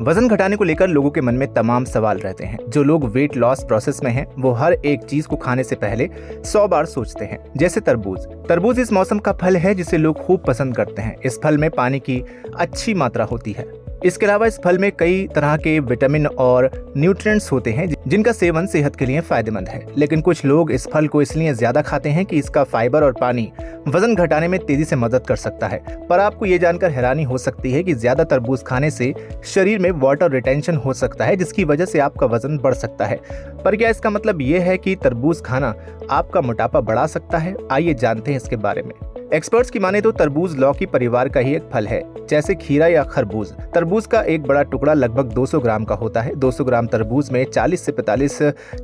वजन घटाने को लेकर लोगों के मन में तमाम सवाल रहते हैं। जो लोग वेट लॉस प्रोसेस में हैं, वो हर एक चीज को खाने से पहले 100 बार सोचते हैं। जैसे तरबूज इस मौसम का फल है जिसे लोग खूब पसंद करते हैं। इस फल में पानी की अच्छी मात्रा होती है। इसके अलावा इस फल में कई तरह के विटामिन और न्यूट्रिएंट्स होते हैं जिनका सेवन सेहत के लिए फायदेमंद है। लेकिन कुछ लोग इस फल को इसलिए ज्यादा खाते हैं कि इसका फाइबर और पानी वजन घटाने में तेजी से मदद कर सकता है। पर आपको ये जानकर हैरानी हो सकती है कि ज्यादा तरबूज खाने से शरीर में वाटर रिटेंशन हो सकता है, जिसकी वजह से आपका वजन बढ़ सकता है। पर क्या इसका मतलब ये है कि तरबूज खाना आपका मोटापा बढ़ा सकता है? आइए जानते हैं इसके बारे में। एक्सपर्ट्स की माने तो तरबूज लौकी परिवार का ही एक फल है, जैसे खीरा या खरबूज। तरबूज का एक बड़ा टुकड़ा लगभग 200 ग्राम का होता है। 200 ग्राम तरबूज में 40 से 45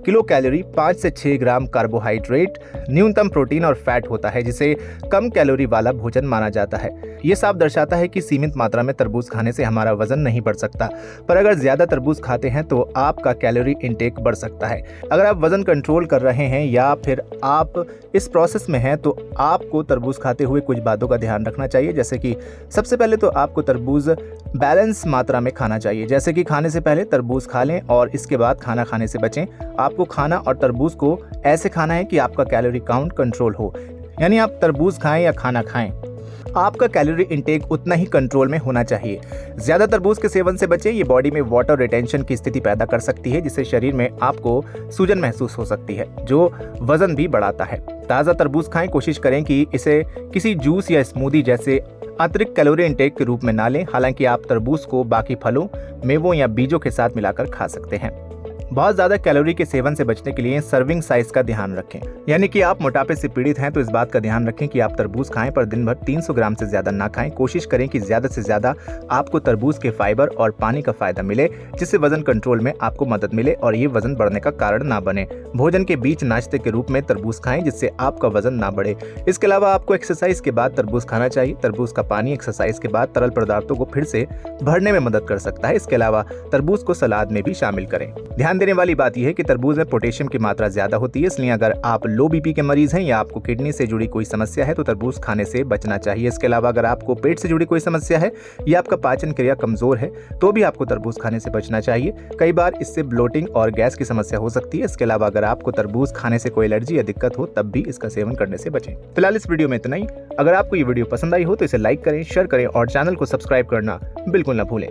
किलो कैलोरी, 5 से 6 ग्राम कार्बोहाइड्रेट, न्यूनतम प्रोटीन और फैट होता है, जिसे कम कैलोरी वाला भोजन माना जाता है। ये साफ दर्शाता है कि सीमित मात्रा में तरबूज खाने से हमारा वजन नहीं बढ़ सकता, पर अगर ज्यादा तरबूज खाते हैं तो आपका कैलोरी इंटेक बढ़ सकता है। अगर आप वजन कंट्रोल कर रहे हैं या फिर आप इस प्रोसेस में हैं, तो आपको तरबूज खाते हुए कुछ बातों का ध्यान रखना चाहिए। जैसे कि सबसे पहले तो आपको तरबूज बैलेंस मात्रा में खाना चाहिए, जैसे कि खाने से पहले तरबूज खा लें और इसके बाद खाना खाने से बचें। आपको खाना और तरबूज को ऐसे खाना है कि आपका कैलोरी काउंट कंट्रोल हो, यानी आप तरबूज खाएं या खाना खाएं, आपका कैलोरी इंटेक उतना ही कंट्रोल में होना चाहिए। ज्यादा तरबूज के सेवन से बचें, ये बॉडी में वाटर रिटेंशन की स्थिति पैदा कर सकती है, जिससे शरीर में आपको सूजन महसूस हो सकती है, जो वजन भी बढ़ाता है। ताज़ा तरबूज खाएं, कोशिश करें कि इसे किसी जूस या स्मूदी जैसे अतिरिक्त कैलोरी इंटेक के रूप में ना लें। हालांकि आप तरबूज को बाकी फलों, मेवों या बीजों के साथ मिलाकर खा सकते हैं। बहुत ज्यादा कैलोरी के सेवन से बचने के लिए सर्विंग साइज का ध्यान रखें, यानी कि आप मोटापे से पीड़ित हैं तो इस बात का ध्यान रखें कि आप तरबूज खाएं पर दिन भर 300 ग्राम से ज्यादा ना खाएं। कोशिश करें कि ज्यादा से ज्यादा आपको तरबूज के फाइबर और पानी का फायदा मिले, जिससे वजन कंट्रोल में आपको मदद मिले और ये वजन बढ़ने का कारण ना बने। भोजन के बीच नाश्ते के रूप में तरबूज खाएं, जिससे आपका वजन ना बढ़े। इसके अलावा आपको एक्सरसाइज के बाद तरबूज खाना चाहिए। तरबूज का पानी एक्सरसाइज के बाद तरल पदार्थों को फिर से भरने में मदद कर सकता है। इसके अलावा तरबूज को सलाद में भी शामिल करें। ध्यान देने वाली बात यह है कि तरबूज में पोटेशियम की मात्रा ज्यादा होती है, इसलिए अगर आप लो बीपी के मरीज हैं या आपको किडनी से जुड़ी कोई समस्या है तो तरबूज खाने से बचना चाहिए। इसके अलावा अगर आपको पेट से जुड़ी कोई समस्या है या आपका पाचन क्रिया कमजोर है तो भी आपको तरबूज खाने से बचना चाहिए। कई बार इससे ब्लोटिंग और गैस की समस्या हो सकती है। इसके अलावा अगर आपको तरबूज खाने से कोई एलर्जी या दिक्कत हो तब भी इसका सेवन करने से बचें। फिलहाल इस वीडियो में इतना ही। अगर आपको ये वीडियो पसंद आई हो तो इसे लाइक करें, शेयर करें और चैनल को सब्सक्राइब करना बिल्कुल ना भूलें।